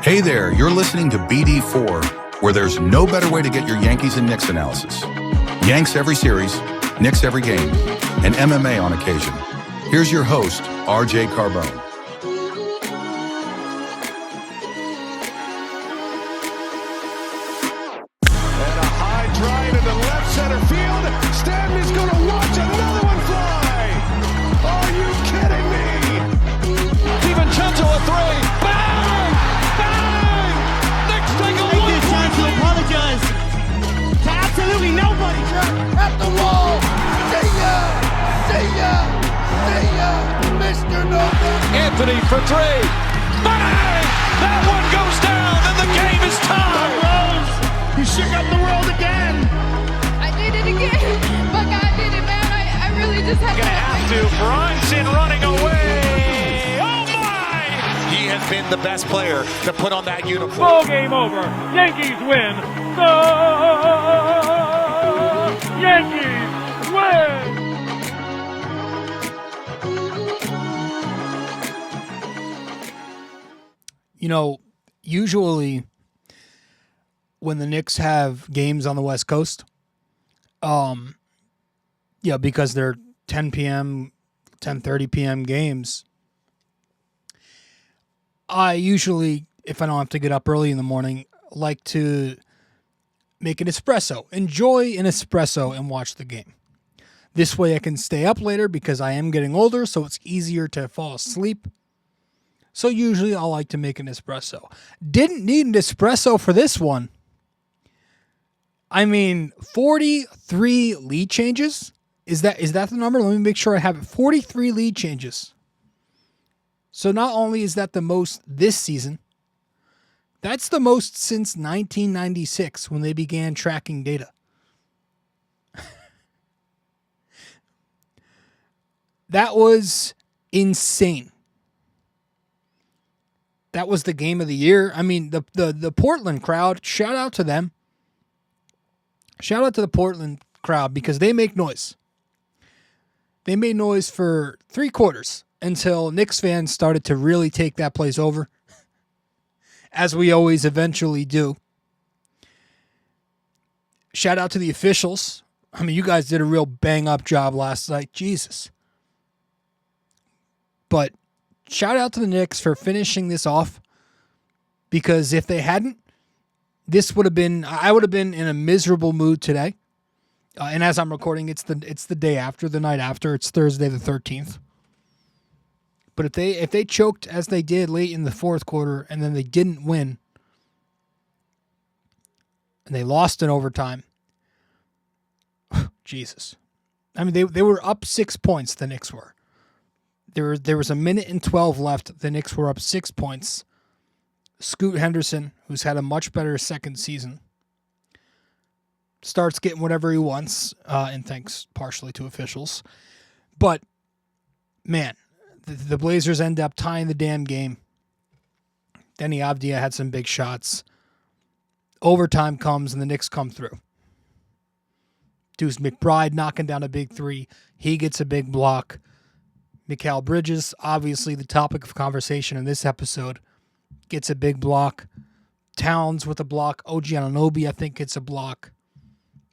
Hey there, you're listening to BD4, where there's no better way to get your Yankees and Knicks analysis. Yanks every series, Knicks every game, and MMA on occasion. Here's your host, RJ Carbone. And a high drive in the left center field. Stanley's going to watch another one fly. Are you kidding me? DiVincenzo a three. Bang! Bang! Knicks take a Take this chance to apologize to absolutely nobody. at the wall. See ya! See ya! See ya! Mr. November. Anthony for three. Bang! That one goes down and the game is tied. Rose, you shook up the world again. I did it again. My God did it, man. I really just had Gonna have to. Brunson running away. Oh my! He has been the best player to put on that uniform. Ball game over. Yankees win. The Yankees win. You know, usually when the Knicks have games on the West Coast, because they're 10 p.m., 10:30 p.m. games, I usually, if I don't have to get up early in the morning, like to make an espresso, enjoy an espresso and watch the game. This way I can stay up later because I am getting older, so it's easier to fall asleep. So usually I'll like to make an espresso. Didn't need an espresso for this one. I mean, 43 lead changes? Is that the number? Let me make sure I have it. 43 lead changes. So not only is that the most this season, that's the most since 1996 when they began tracking data. That was insane. That was the game of the year. I mean, the Portland crowd, shout out to them. Shout out to the Portland crowd because they make noise. They made noise for 3 quarters until Knicks fans started to really take that place over, as we always eventually do. Shout out to the officials. I mean, you guys did a real bang-up job last night. Jesus. But shout out to the Knicks for finishing this off, because if they hadn't, I would have been in a miserable mood today. And as I'm recording, it's the day after, the night after. It's Thursday the 13th. But if they choked as they did late in the fourth quarter and then they didn't win and they lost in overtime, Jesus. I mean, they were up 6 points, the Knicks were. There was a minute and 12 left. The Knicks were up 6 points. Scoot Henderson, who's had a much better second season, starts getting whatever he wants, and thanks partially to officials. But, man, the Blazers end up tying the damn game. Denny Avdia had some big shots. Overtime comes, and the Knicks come through. Deuce McBride knocking down a big 3. He gets a big block. Mikal Bridges, obviously the topic of conversation in this episode, gets a big block. Towns with a block. OG Anunoby, I think, gets a block.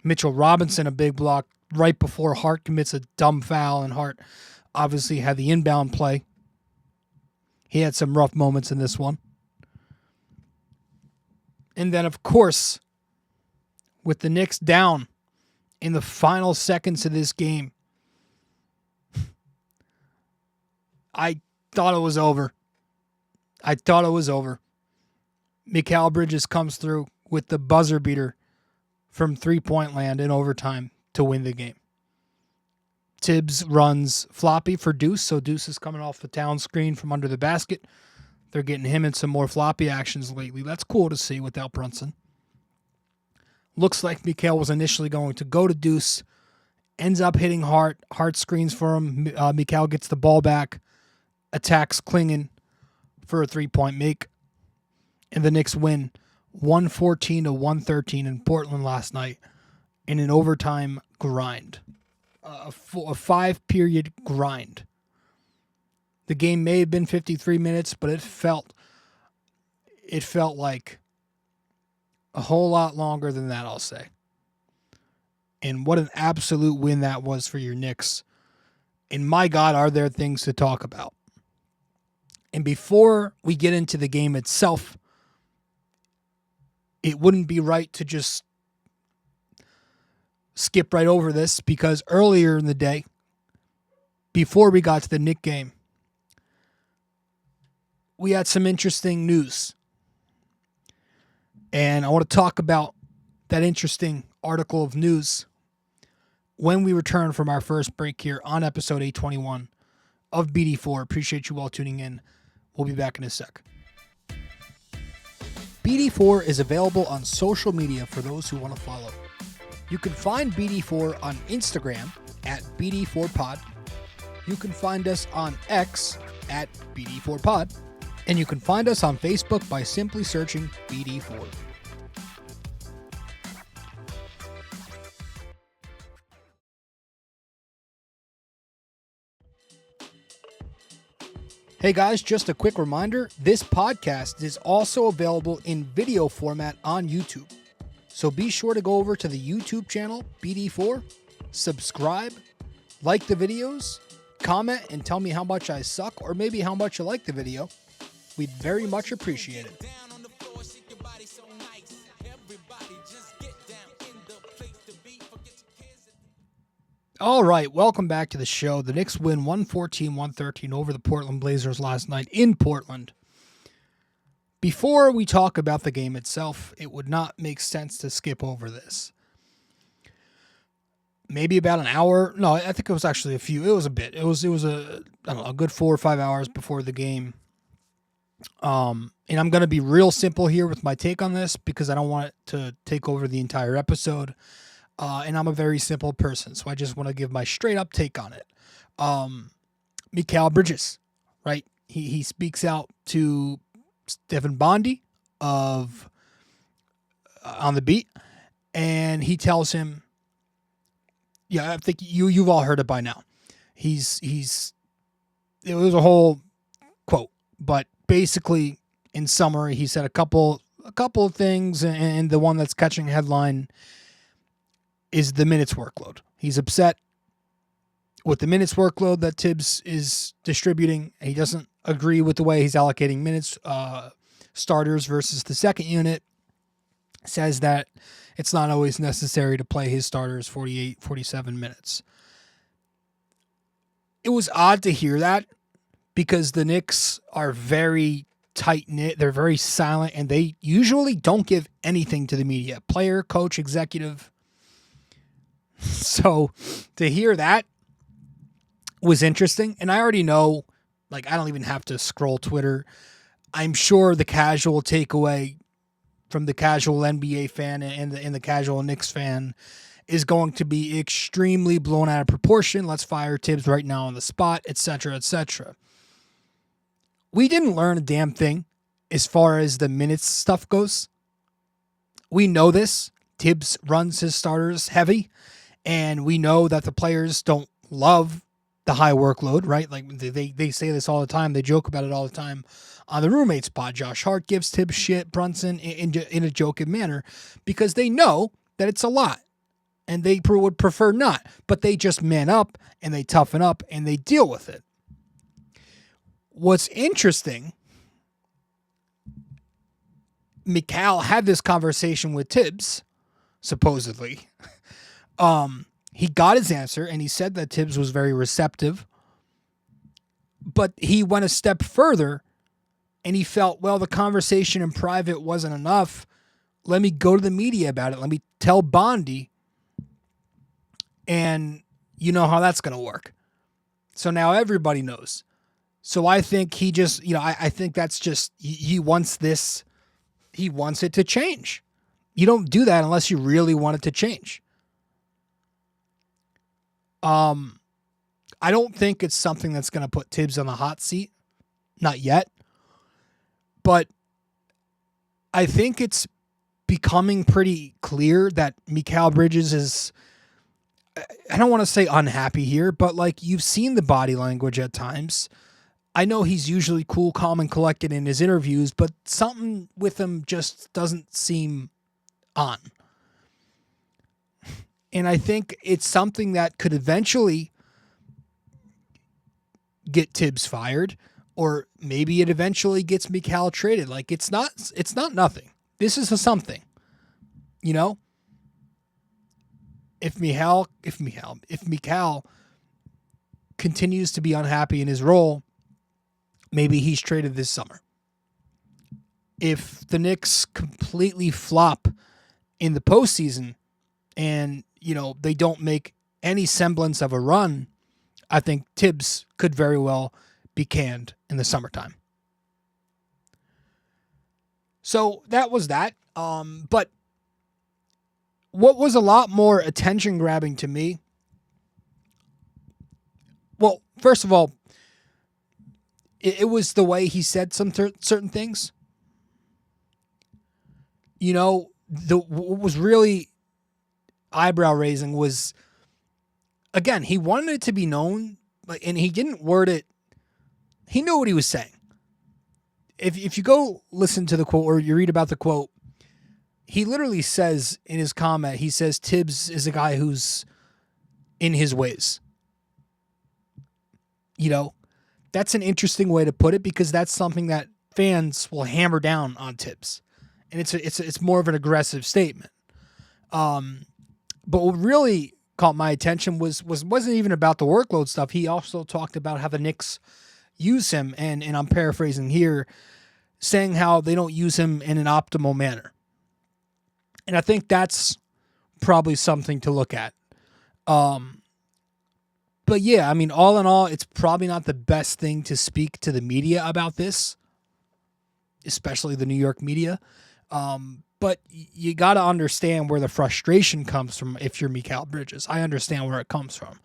Mitchell Robinson, a big block right before Hart commits a dumb foul, and Hart obviously had the inbound play. He had some rough moments in this one. And then, of course, with the Knicks down in the final seconds of this game, I thought it was over. Mikal Bridges comes through with the buzzer beater from 3-point land in overtime to win the game. Tibbs runs floppy for Deuce, so Deuce is coming off the Town screen from under the basket. They're getting him in some more floppy actions lately. That's cool to see without Brunson. Looks like Mikal was initially going to go to Deuce, ends up hitting Hart. Hart screens for him. Mikal gets the ball back, attacks Klingon for a 3-point make, and the Knicks win 114-113 in Portland last night in an overtime grind, a 5-period grind. The game may have been 53 minutes, but it felt it felt like a whole lot longer than that, I'll say. And what an absolute win that was for your Knicks. And my God, are there things to talk about. And before we get into the game itself, it wouldn't be right to just skip right over this, because earlier in the day, before we got to the Knicks game, we had some interesting news. And I want to talk about that interesting article of news when we return from our first break here on episode 821 of BD4. Appreciate you all tuning in. We'll be back in a sec. BD4 is available on social media for those who want to follow. You can find BD4 on Instagram at BD4Pod. You can find us on X at BD4Pod. And you can find us on Facebook by simply searching BD4. Hey guys, just a quick reminder, this podcast is also available in video format on YouTube. So be sure to go over to the YouTube channel, BD4, subscribe, like the videos, comment, and tell me how much I suck or maybe how much you like the video. We'd very much appreciate it. All right, welcome back to the show. The Knicks win 114-113 over the Portland Blazers last night in Portland. Before we talk about the game itself, it would not make sense to skip over this. Maybe about an hour. No, I think it was actually it was a bit. It was a good 4 or 5 hours before the game. And I'm going to be real simple here with my take on this because I don't want it to take over the entire episode. And I'm a very simple person, so I just want to give my straight up take on it. Mikal Bridges, right? He speaks out to Stephen Bondi of On the Beat, and he tells him, yeah, I think you've all heard it by now. It was a whole quote, but basically, in summary, he said a couple of things, and the one that's catching headline is the minutes workload. He's upset with the minutes workload that Tibbs is distributing. He doesn't agree with the way he's allocating minutes, starters versus the second unit. Says that it's not always necessary to play his starters 48, 47 minutes. It was odd to hear that because the Knicks are very tight-knit. They're very silent, and they usually don't give anything to the media. Player, coach, executive. So to hear that was interesting. And I already know, like, I don't even have to scroll Twitter. I'm sure the casual takeaway from the casual NBA fan and the casual Knicks fan is going to be extremely blown out of proportion. Let's fire Tibbs right now on the spot, etc., etc. We didn't learn a damn thing as far as the minutes stuff goes. We know this. Tibbs runs his starters heavy. And we know that the players don't love the high workload, right? Like they say this all the time. They joke about it all the time on the Roommates pod. Josh Hart gives Tibbs shit, Brunson, in a joking manner because they know that it's a lot. And they would prefer not. But they just man up and they toughen up and they deal with it. What's interesting, Mikal had this conversation with Tibbs, supposedly. He got his answer, and he said that Tibbs was very receptive. But he went a step further, and he felt, well, the conversation in private wasn't enough. Let me go to the media about it. Let me tell Bondi. And you know how that's going to work. So now everybody knows. So I think he just, I think that's just, he wants this, he wants it to change. You don't do that unless you really want it to change. I don't think it's something that's going to put Tibbs on the hot seat. Not yet. But I think it's becoming pretty clear that Mikal Bridges is, I don't want to say unhappy here, but like you've seen the body language at times. I know he's usually cool, calm, and collected in his interviews, but something with him just doesn't seem on. And I think it's something that could eventually get Tibbs fired, or maybe it eventually gets Mikal traded. Like, it's not nothing. This is a something. You know? If Mikal continues to be unhappy in his role, maybe he's traded this summer. If the Knicks completely flop in the postseason and, they don't make any semblance of a run, I think Tibbs could very well be canned in the summertime. So that was that. But what was a lot more attention-grabbing to me, well, first of all, it was the way he said some certain things. What was really eyebrow-raising was, again, he wanted it to be known, and he didn't word it. He knew what he was saying. If you go listen to the quote or you read about the quote, he literally says in his comment, he says Tibbs is a guy who's in his ways. That's an interesting way to put it, because that's something that fans will hammer down on Tibbs, and it's more of an aggressive statement. But what really caught my attention wasn't even about the workload stuff. He also talked about how the Knicks use him, and I'm paraphrasing here, saying how they don't use him in an optimal manner. And I think that's probably something to look at. But yeah, I mean, all in all, it's probably not the best thing to speak to the media about this, especially the New York media. But you got to understand where the frustration comes from if you're Mikal Bridges. I understand where it comes from.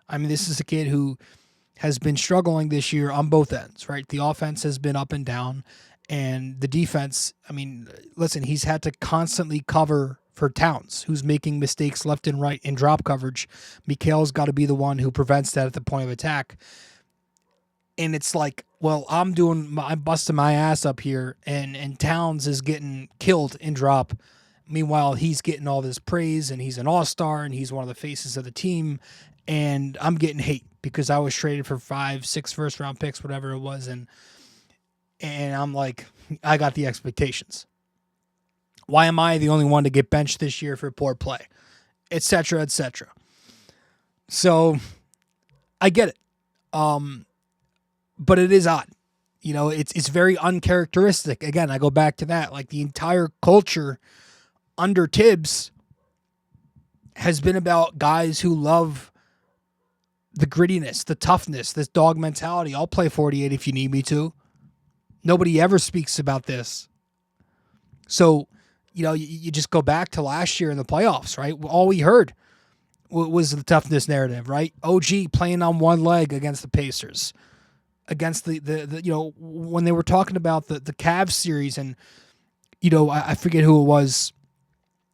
I mean, this is a kid who has been struggling this year on both ends, right? The offense has been up and down, and the defense, I mean, listen, he's had to constantly cover for Towns, who's making mistakes left and right in drop coverage. Mikal's got to be the one who prevents that at the point of attack. And it's like, well, I'm busting my ass up here, and Towns is getting killed in drop. Meanwhile, he's getting all this praise, and he's an all-star, and he's one of the faces of the team, and I'm getting hate because I was traded for 5-6 first-round picks, whatever it was, and I'm like, I got the expectations. Why am I the only one to get benched this year for poor play? Et cetera, et cetera. So, I get it. But it is odd. It's very uncharacteristic. Again, I go back to that. Like, the entire culture under Tibbs has been about guys who love the grittiness, the toughness, this dog mentality. I'll play 48 if you need me to. Nobody ever speaks about this. So, you just go back to last year in the playoffs, right? All we heard was the toughness narrative, right? OG playing on one leg against the Pacers, against the when they were talking about the Cavs series, and I forget who it was,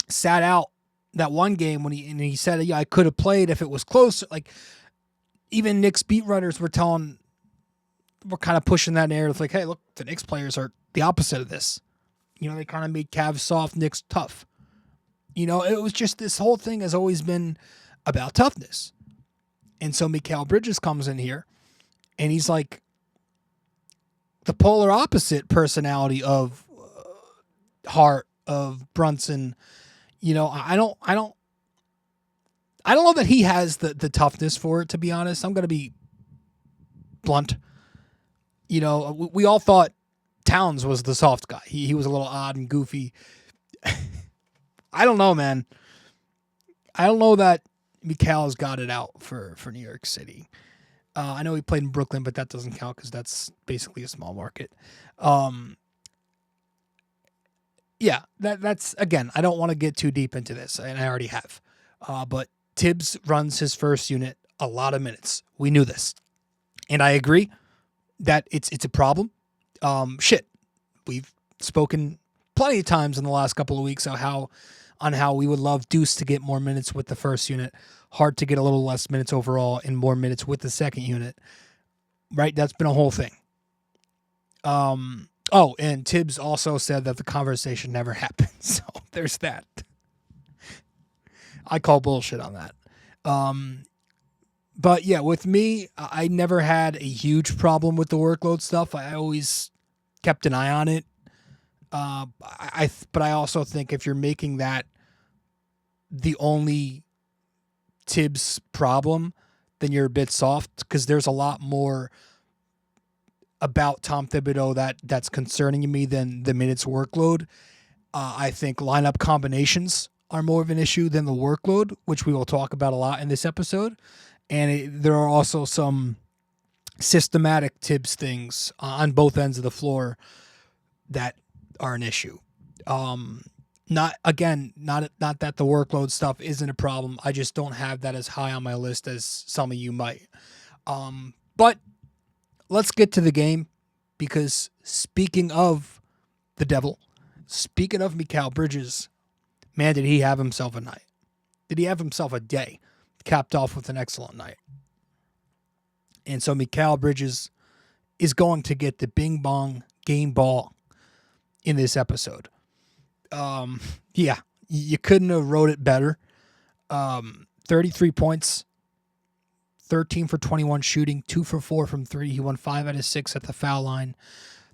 sat out that one game when he said, I could have played if it was closer. Like, even Knicks beat writers were kind of pushing that narrative, like, hey, look, the Knicks players are the opposite of this. They kind of made Cavs soft, Knicks tough. It was just, this whole thing has always been about toughness. And so Mikal Bridges comes in here, and he's like the polar opposite personality of Hart, of Brunson. I don't know that he has the toughness for it, to be honest. I'm going to be blunt. We all thought Towns was the soft guy. He was a little odd and goofy. I don't know, man. I don't know that Mikal's got it out for New York City. I know he played in Brooklyn, but that doesn't count because that's basically a small market. Yeah, that's, again, I don't want to get too deep into this, and I already have. But Tibbs runs his first unit a lot of minutes. We knew this. And I agree that it's a problem. We've spoken plenty of times in the last couple of weeks on how we would love Deuce to get more minutes with the first unit, Hart to get a little less minutes overall and more minutes with the second unit, right? That's been a whole thing. Oh, and Tibbs also said that the conversation never happened. So there's that. I call bullshit on that. But yeah, with me, I never had a huge problem with the workload stuff. I always kept an eye on it. But I also think if you're making that the only Tibbs problem, then you're a bit soft, because there's a lot more about Tom Thibodeau that's concerning me than the minutes workload. I think lineup combinations are more of an issue than the workload, which we will talk about a lot in this episode. And there are also some systematic Tibbs things on both ends of the floor that are an issue. Not that the workload stuff isn't a problem. I just don't have that as high on my list as some of you might. But let's get to the game, because speaking of the devil, speaking of Mikal Bridges, man, did he have himself a night. Did he have himself a day, capped off with an excellent night. And so Mikal Bridges is going to get the Bing Bong game ball in this episode. Yeah, you couldn't have wrote it better. 33 points, 13 for 21 shooting, 2 for 4 from 3. He won 5 out of 6 at the foul line.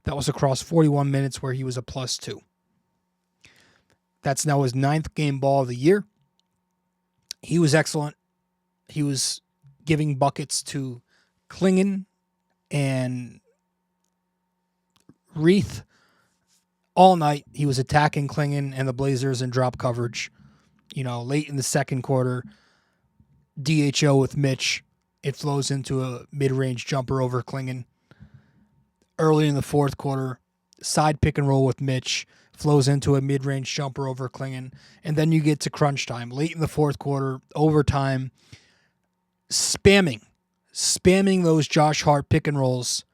That was across 41 minutes where he was a +2. That's now his 9th game ball of the year. He was excellent. He was giving buckets to Klingon and Reith all night. He was attacking Klingon and the Blazers in drop coverage. Late in the second quarter, DHO with Mitch. It flows into a mid-range jumper over Klingon. Early in the fourth quarter, side pick and roll with Mitch. Flows into a mid-range jumper over Klingon. And then you get to crunch time. Late in the fourth quarter, overtime, spamming those Josh Hart pick and rolls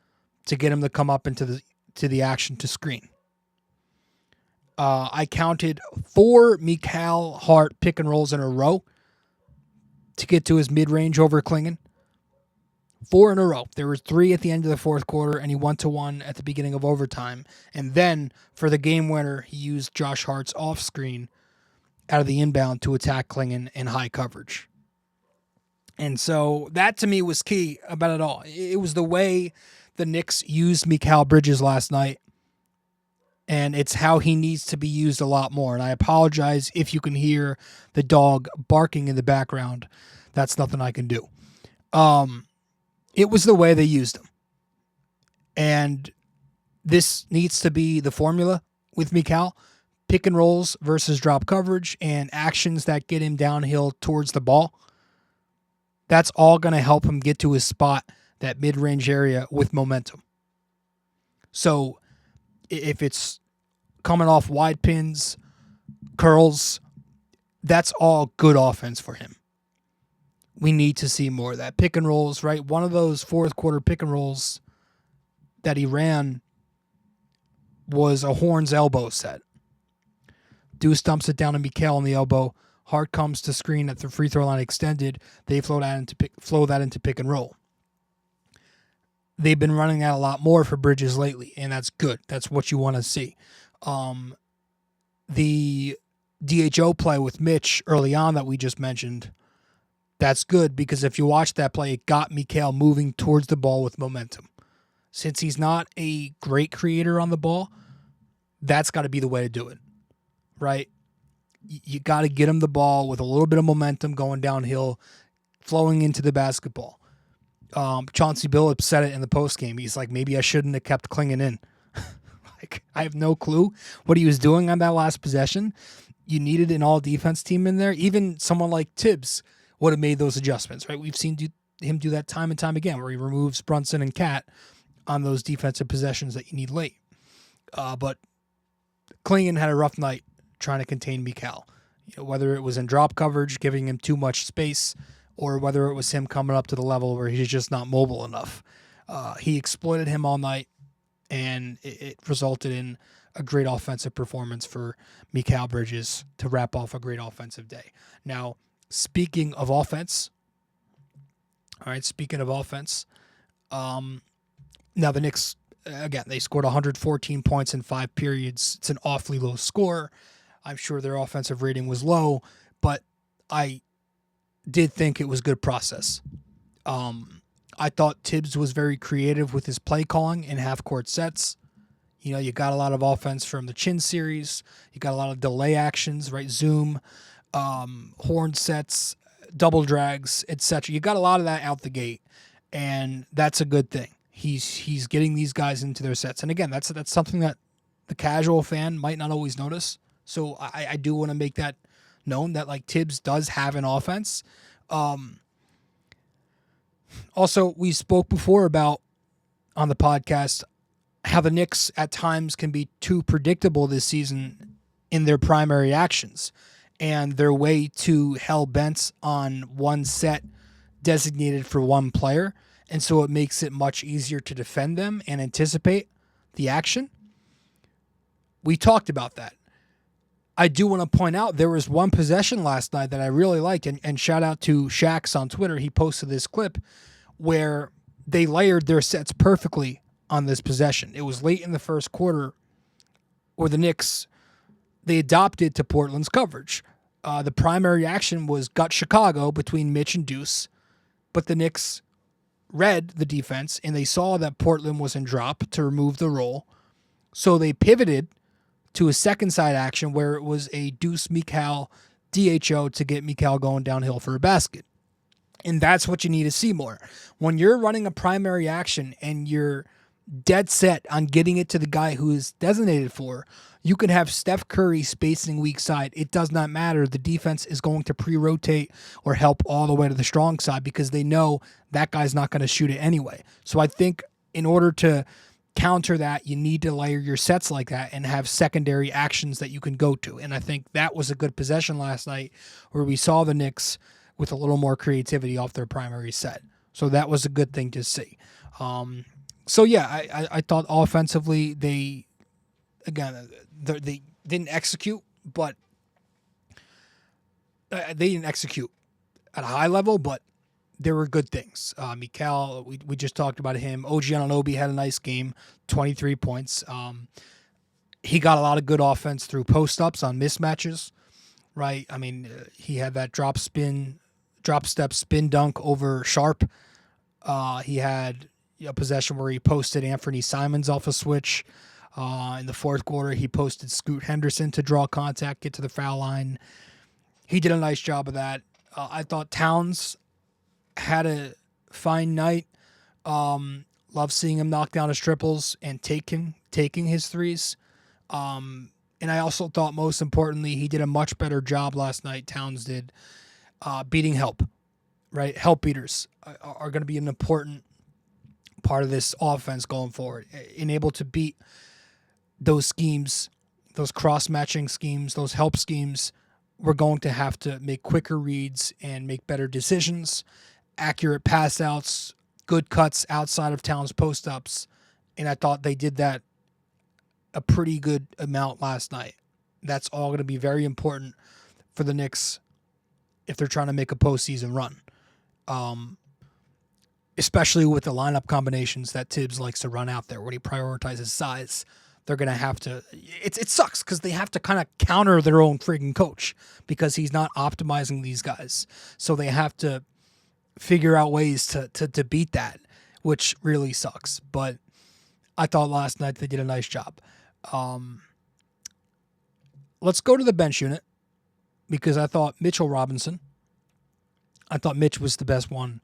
to get him to come up into the action to screen. I counted 4 Mikal Hart pick and rolls in a row to get to his mid-range over Klingon. 4 in a row. There were 3 at the end of the fourth quarter, and he went to 1 at the beginning of overtime. And then, for the game winner, he used Josh Hart's off-screen out of the inbound to attack Klingon in high coverage. And so that, to me, was key about it all. It was the way the Knicks used Mikal Bridges last night, and it's how he needs to be used a lot more. And I apologize if you can hear the dog barking in the background. That's nothing I can do. It was the way they used him. And this needs to be the formula with Mikal. Pick and rolls versus drop coverage and actions that get him downhill towards the ball. That's all going to help him get to his spot, that mid-range area, with momentum. So if it's coming off wide pins, curls, that's all good offense for him. We need to see more of that. Pick and rolls, right? One of those fourth quarter pick and rolls that he ran was a Horns elbow set. Deuce dumps it down to Mikal on the elbow. Hart comes to screen at the free throw line extended. They flow that into pick and roll. They've been running that a lot more for Bridges lately, and that's good. That's what you want to see. The DHO play with Mitch early on that we just mentioned, that's good, because if you watch that play, it got Mikal moving towards the ball with momentum. Since he's not a great creator on the ball, that's got to be the way to do it, right? You got to get him the ball with a little bit of momentum going downhill, flowing into the basketball. Chauncey Billups said it in the postgame. He's like, maybe I shouldn't have kept Klingon in. I have no clue what he was doing on that last possession. You needed an all-defense team in there. Even someone like Tibbs would have made those adjustments, right? We've seen him do that time and time again, where he removes Brunson and Cat on those defensive possessions that you need late. But Klingon had a rough night trying to contain Mikal. Whether it was in drop coverage, giving him too much space, or whether it was him coming up to the level where he's just not mobile enough. He exploited him all night, and it resulted in a great offensive performance for Mikal Bridges to wrap off a great offensive day. Now, speaking of offense, now the Knicks Again, they scored 114 points in 5 periods. It's an awfully low score. I'm sure their offensive rating was low, but I did think it was good process. I thought Tibbs was very creative with his play calling in half-court sets. You got a lot of offense from the chin series. You got a lot of delay actions, right? Zoom, horn sets, double drags, etc. You got a lot of that out the gate, and that's a good thing. He's getting these guys into their sets. And again, that's something that the casual fan might not always notice. So I do want to make that known that like Tibbs does have an offense. Also, we spoke before about on the podcast how the Knicks at times can be too predictable this season in their primary actions, and they're way too hell-bent on one set designated for one player, and so it makes it much easier to defend them and anticipate the action. We talked about that. I do want to point out there was one possession last night that I really liked, and shout out to Shax on Twitter. He posted this clip where they layered their sets perfectly on this possession. It was late in the first quarter where the Knicks, they adopted to Portland's coverage. The primary action was gut Chicago between Mitch and Deuce, but the Knicks read the defense and they saw that Portland was in drop to remove the roll. So they pivoted to a second side action where it was a Deuce Mikal DHO to get Mikal going downhill for a basket. And that's what you need to see more. When you're running a primary action and you're dead set on getting it to the guy who is designated for, you can have Steph Curry spacing weak side. It does not matter. The defense is going to pre-rotate or help all the way to the strong side because they know that guy's not going to shoot it anyway. So I think in order to counter that, you need to layer your sets like that and have secondary actions that you can go to. And I think that was a good possession last night where we saw the Knicks with a little more creativity off their primary set. So that was a good thing to see. So yeah, I thought offensively they didn't execute, but they didn't execute at a high level, but there were good things. Mikal, we just talked about him. OG Anunoby had a nice game, 23 points. He got a lot of good offense through post-ups on mismatches, right? I mean, he had that drop step spin dunk over Sharp. He had a possession where he posted Anthony Simons off a switch. In the fourth quarter, he posted Scoot Henderson to draw contact, get to the foul line. He did a nice job of that. I thought Towns had a fine night. Love seeing him knock down his triples and taking his threes. And I also thought most importantly, he did a much better job last night, Towns did, beating help, right? Help beaters are going to be an important part of this offense going forward. And able to beat those schemes, those cross-matching schemes, those help schemes, we're going to have to make quicker reads and make better decisions, accurate pass outs, good cuts outside of Towns post-ups. And I thought they did that a pretty good amount last night. That's all going to be very important for the Knicks if they're trying to make a postseason run. Especially with the lineup combinations that Tibbs likes to run out there when he prioritizes size. They're going to have to... It sucks because they have to kind of counter their own freaking coach because he's not optimizing these guys. So they have to figure out ways to beat that, which really sucks. But I thought last night they did a nice job. Let's go to the bench unit because I thought Mitch was the best one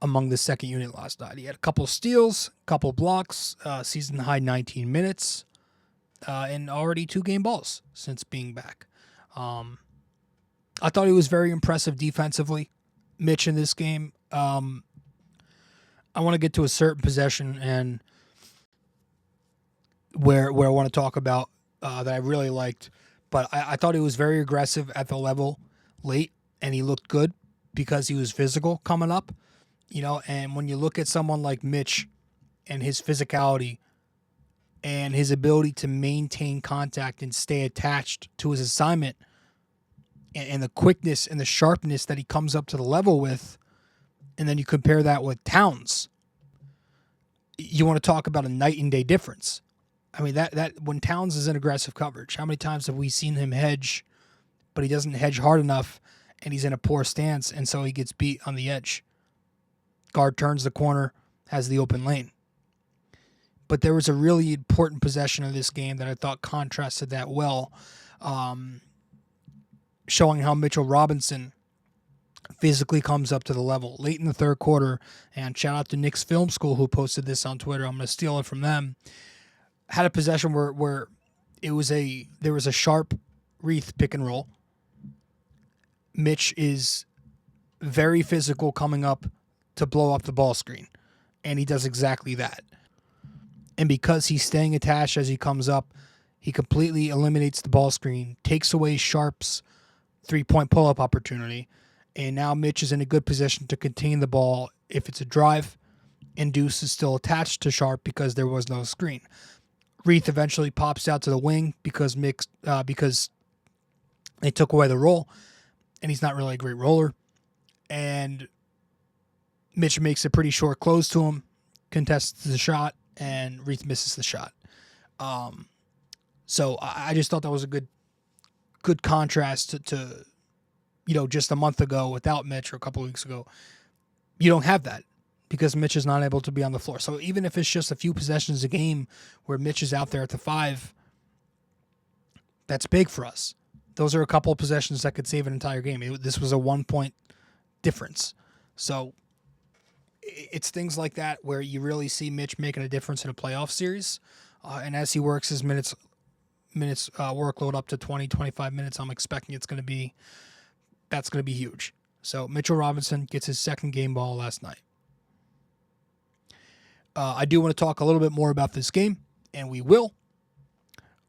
among the second unit last night. He had a couple steals, couple blocks, season high 19 minutes, and already 2 game balls since being back. I thought he was very impressive defensively, Mitch, in this game. I want to get to a certain possession and where I want to talk about that I really liked, but I thought he was very aggressive at the level late, and he looked good because he was physical coming up. And when you look at someone like Mitch and his physicality and his ability to maintain contact and stay attached to his assignment and the quickness and the sharpness that he comes up to the level with, and then you compare that with Towns, you want to talk about a night and day difference. I mean, that when Towns is in aggressive coverage, how many times have we seen him hedge, but he doesn't hedge hard enough, and he's in a poor stance, and so he gets beat on the edge. Guard turns the corner, has the open lane. But there was a really important possession of this game that I thought contrasted that well, showing how Mitchell Robinson physically comes up to the level. Late in the third quarter, and shout out to Knicks Film School who posted this on Twitter. I'm going to steal it from them. Had a possession where there was a sharp Reith pick and roll. Mitch is very physical coming up to blow up the ball screen, and he does exactly that. And because he's staying attached as he comes up, he completely eliminates the ball screen, takes away Sharp's three-point pull-up opportunity, and now Mitch is in a good position to contain the ball if it's a drive, and Deuce is still attached to Sharp because there was no screen. Reith eventually pops out to the wing because they took away the roll, and he's not really a great roller. And Mitch makes a pretty short close to him, contests the shot, and Reith misses the shot. So I just thought that was a good contrast to just a month ago without Mitch, or a couple of weeks ago. You don't have that because Mitch is not able to be on the floor. So even if it's just a few possessions a game where Mitch is out there at the 5, that's big for us. Those are a couple of possessions that could save an entire game. This was a 1-point difference. So it's things like that where you really see Mitch making a difference in a playoff series. And as he works his minutes workload up to 20, 25 minutes, I'm expecting that's going to be huge. So Mitchell Robinson gets his second game ball last night. I do want to talk a little bit more about this game, and we will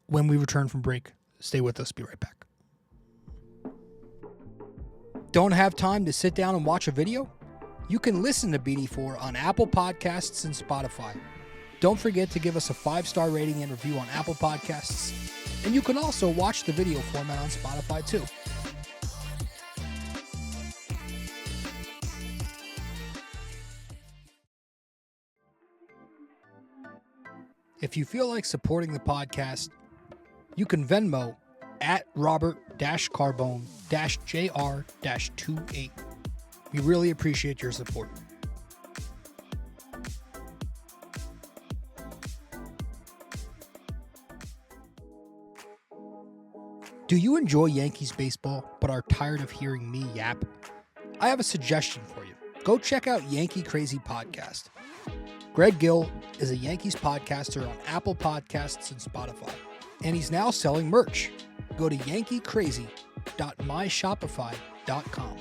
when we return from break. Stay with us. Be right back. Don't have time to sit down and watch a video? You can listen to BD4 on Apple Podcasts and Spotify. Don't forget to give us a 5-star rating and review on Apple Podcasts. And you can also watch the video format on Spotify too. If you feel like supporting the podcast, you can Venmo at Robert-Carbone-JR-28. We really appreciate your support. Do you enjoy Yankees baseball but are tired of hearing me yap? I have a suggestion for you. Go check out Yankee Crazy Podcast. Greg Gill is a Yankees podcaster on Apple Podcasts and Spotify, and he's now selling merch. Go to yankeecrazy.myshopify.com.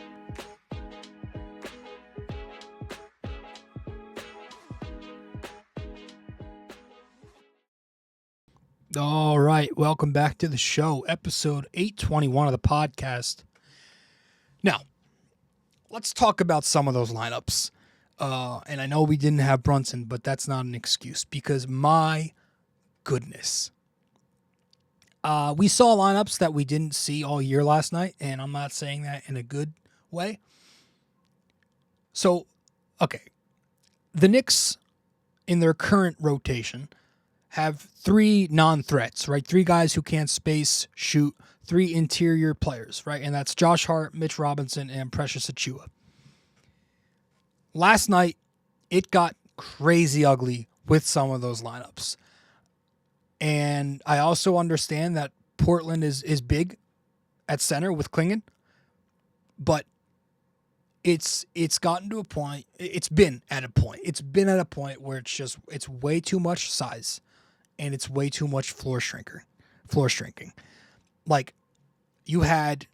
All right, welcome back to the show, episode 821 of the podcast. Now, let's talk about some of those lineups. And I know we didn't have Brunson, but that's not an excuse because my goodness. We saw lineups that we didn't see all year last night, and I'm not saying that in a good way. So, okay, the Knicks in their current rotation have 3 non-threats, right? 3 guys who can't space, shoot, 3 interior players, right? And that's Josh Hart, Mitch Robinson, and Precious Achiuwa. Last night, it got crazy ugly with some of those lineups. And I also understand that Portland is big at center with Klingon, but it's gotten to a point, it's been at a point where it's way too much size and it's way too much floor shrinking. Like, you had,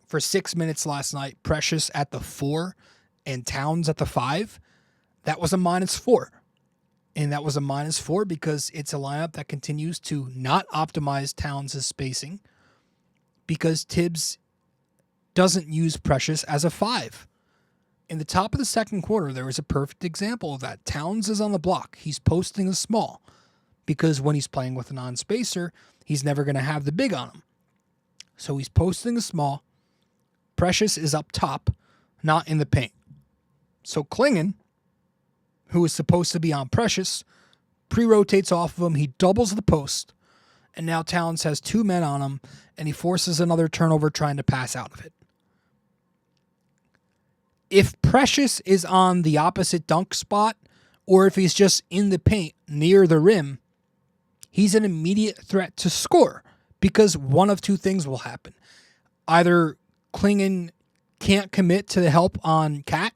for 6 minutes last night, Precious at the 4 and Towns at the 5. That was a -4. And that was a -4 because it's a lineup that continues to not optimize Towns' spacing because Tibbs doesn't use Precious as a 5. In the top of the second quarter, there was a perfect example of that. Towns is on the block. He's posting a small because when he's playing with a non-spacer, he's never going to have the big on him. So he's posting a small. Precious is up top, not in the paint. So Klingon who is supposed to be on Precious, pre-rotates off of him. He doubles the post, and now Towns has 2 men on him, and he forces another turnover trying to pass out of it. If Precious is on the opposite dunk spot, or if he's just in the paint near the rim, he's an immediate threat to score because one of two things will happen. Either Klingon can't commit to the help on Cat,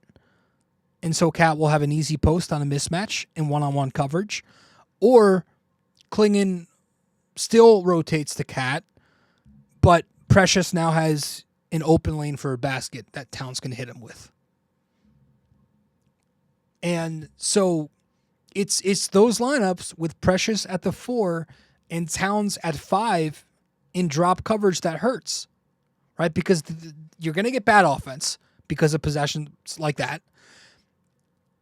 and so Cat will have an easy post on a mismatch in one-on-one coverage, or Klingon still rotates to Cat, but Precious now has an open lane for a basket that Towns can hit him with. And so it's those lineups with Precious at the 4 and Towns at 5 in drop coverage that hurts, right? Because you're going to get bad offense because of possessions like that.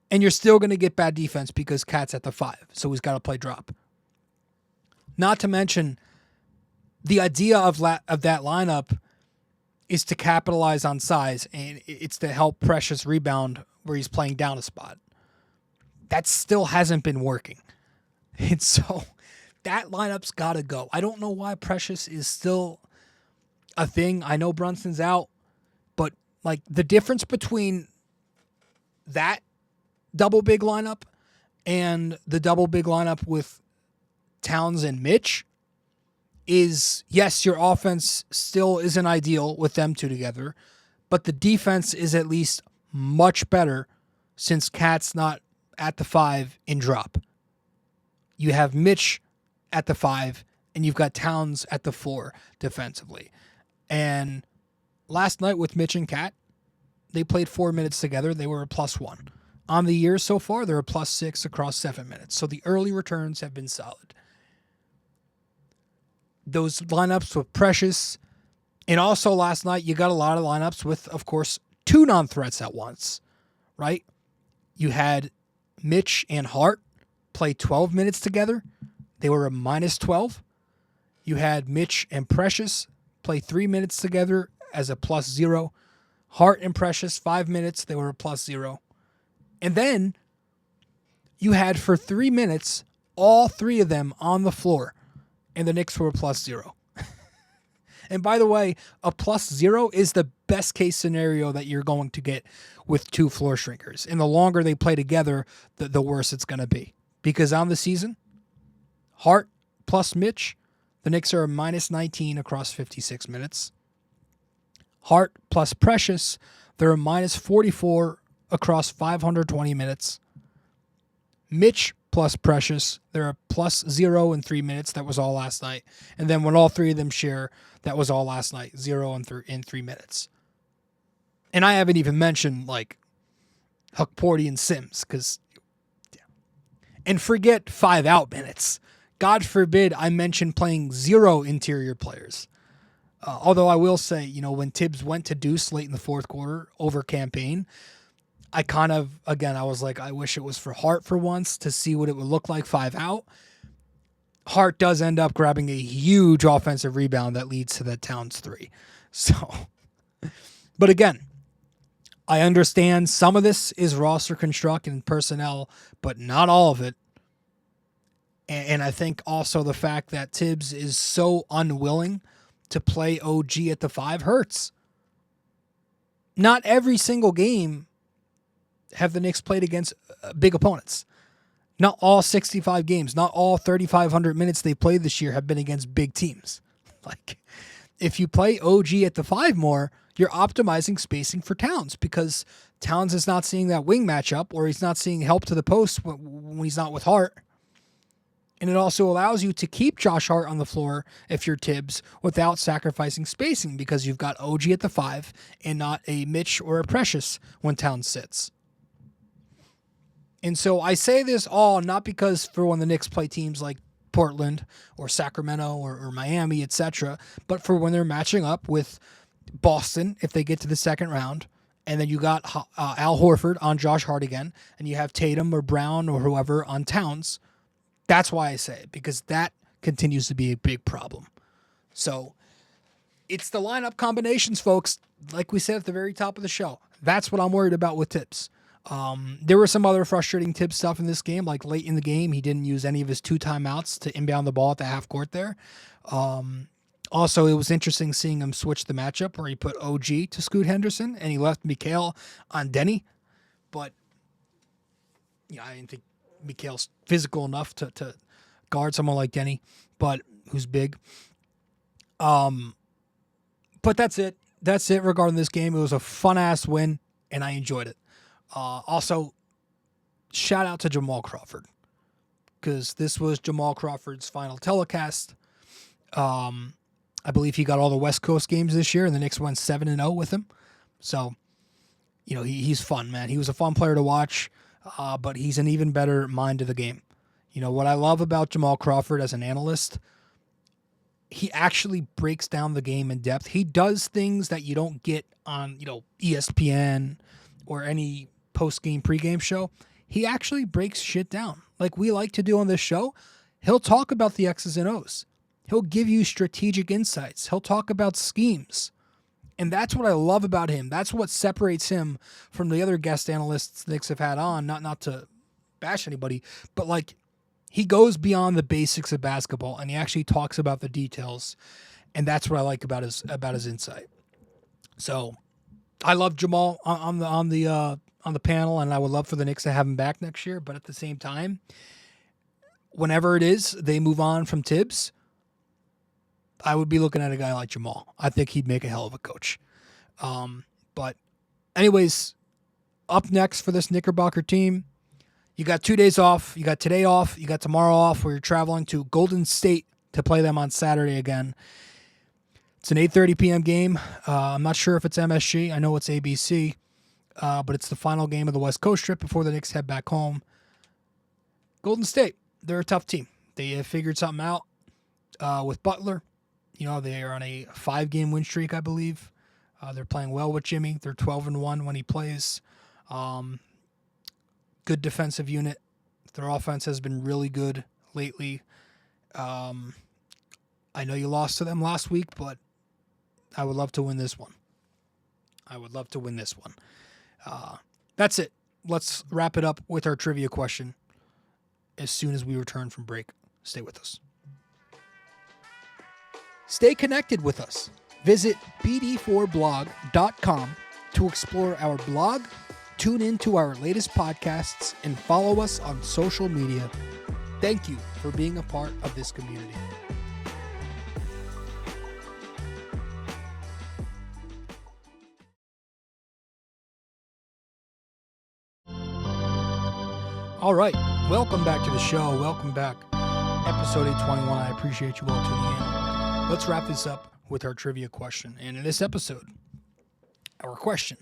And you're still going to get bad defense because Cat's at the 5. So he's got to play drop. Not to mention the idea of that lineup is to capitalize on size, and it's to help Precious rebound where he's playing down a spot. That still hasn't been working. And so that lineup's got to go. I don't know why Precious is still a thing. I know Brunson's out, but like the difference between that double big lineup and the double big lineup with Towns and Mitch is, yes, your offense still isn't ideal with them two together, but the defense is at least much better since Cat's not at the 5 in drop. You have Mitch at the 5, and you've got Towns at the 4 defensively. And last night with Mitch and Cat, they played 4 minutes together. They were a +1. On the year so far, they're a +6 across 7 minutes. So the early returns have been solid. Those lineups with Precious, and also last night, you got a lot of lineups with, of course, 2 non-threats at once, right? You had Mitch and Hart play 12 minutes together. They were a -12. You had Mitch and Precious play 3 minutes together as a +0. Hart and Precious, 5 minutes, they were a +0. And then you had for 3 minutes, all 3 of them on the floor, and the Knicks were a +0. And by the way, a +0 is the best case scenario that you're going to get with 2 floor shrinkers. And the longer they play together, the worse it's going to be. Because on the season, Hart plus Mitch, the Knicks are a -19 across 56 minutes. Hart plus Precious, they're a -44 across 520 minutes. Mitch plus Precious, they're a +0 in 3 minutes. That was all last night. And then when all 3 of them share, that was all last night, 0 in 3 minutes. And I haven't even mentioned like Huckporty and Sims, because, yeah. And forget 5 out minutes. God forbid I mention playing 0 interior players. Although I will say, when Tibbs went to Deuce late in the fourth quarter over campaign, I kind of, again, I was like, I wish it was for Hart for once to see what it would look like 5 out. Hart does end up grabbing a huge offensive rebound that leads to the Towns 3. So, but again, I understand some of this is roster construct and personnel, but not all of it. And I think also the fact that Tibbs is so unwilling to play OG at the 5 hurts. Not every single game have the Knicks played against big opponents. Not all 65 games, not all 3,500 minutes they played this year have been against big teams. Like, if you play OG at the 5 more, you're optimizing spacing for Towns because Towns is not seeing that wing matchup, or he's not seeing help to the post when he's not with Hart. And it also allows you to keep Josh Hart on the floor if you're Tibbs without sacrificing spacing because you've got OG at the 5 and not a Mitch or a Precious when Towns sits. And so I say this all not because for when the Knicks play teams like Portland or Sacramento or Miami, etc., but for when they're matching up with Boston if they get to the second round, and then you got Al Horford on Josh Hart again, and you have Tatum or Brown or whoever on Towns. That's why I say it, because that continues to be a big problem. So it's the lineup combinations, folks. Like we said at the very top of the show, that's what I'm worried about with Tibbs. There were some other frustrating Tibbs stuff in this game, like late in the game, he didn't use any of his 2 timeouts to inbound the ball at the half court there. Also, it was interesting seeing him switch the matchup where he put OG to Scoot Henderson and he left Mikal on Denny. But I didn't think Mikal's physical enough to guard someone like Denny, but who's big. But that's it. That's it regarding this game. It was a fun-ass win, and I enjoyed it. Also, shout out to Jamal Crawford, because this was Jamal Crawford's final telecast. I believe he got all the West Coast games this year, and the Knicks went 7-0 with him. So, he's fun, man. He was a fun player to watch, but he's an even better mind of the game. What I love about Jamal Crawford as an analyst, he actually breaks down the game in depth. He does things that you don't get on, ESPN or any post-game, pre-game show. He actually breaks shit down like we like to do on this show. He'll talk about the X's and O's. He'll give you strategic insights. He'll talk about schemes. And that's what I love about him. That's what separates him from the other guest analysts the Knicks have had on. Not to bash anybody, but he goes beyond the basics of basketball and he actually talks about the details. And that's what I like about his insight. So I love Jamal on the panel, and I would love for the Knicks to have him back next year. But at the same time, whenever it is they move on from Tibbs, I would be looking at a guy like Jamal. I think he'd make a hell of a coach. But anyways, up next for this Knickerbocker team, you got 2 days off. You got today off. You got tomorrow off, where you're traveling to Golden State to play them on Saturday again. It's an 8:30 p.m. game. I'm not sure if it's MSG. I know it's ABC. But it's the final game of the West Coast trip before the Knicks head back home. Golden State, they're a tough team. They have figured something out with Butler. They are on a 5-game win streak, I believe. They're playing well with Jimmy. They're 12-1 when he plays. Good defensive unit. Their offense has been really good lately. I know you lost to them last week, but I would love to win this one. That's it. Let's wrap it up with our trivia question as soon as we return from break. Stay with us. Stay connected with us. Visit BD4blog.com to explore our blog, tune into our latest podcasts, and follow us on social media. Thank you for being a part of this community. All right, welcome back to the show. Welcome back. Episode 821. I appreciate you all tuning in. Let's wrap this up with our trivia question. And in this episode, our question: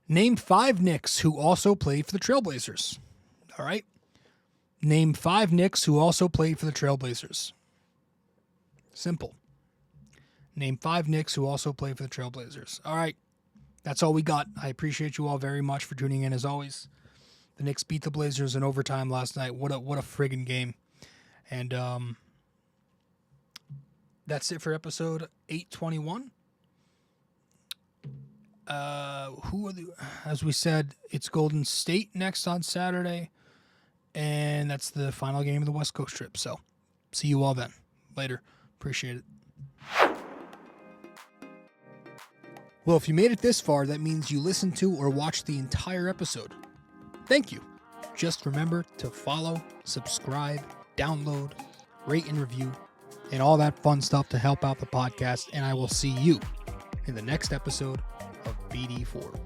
name 5 Knicks who also played for the Trailblazers. All right. Name 5 Knicks who also played for the Trailblazers. Simple. Name 5 Knicks who also played for the Trailblazers. All right. That's all we got. I appreciate you all very much for tuning in as always. The Knicks beat the Blazers in overtime last night. What a friggin' game. And that's it for episode 821. As we said, it's Golden State next on Saturday. And that's the final game of the West Coast trip. So, see you all then. Later. Appreciate it. Well, if you made it this far, that means you listened to or watched the entire episode. Thank you. Just remember to follow, subscribe, download, rate and review, and all that fun stuff to help out the podcast. And I will see you in the next episode of BD4.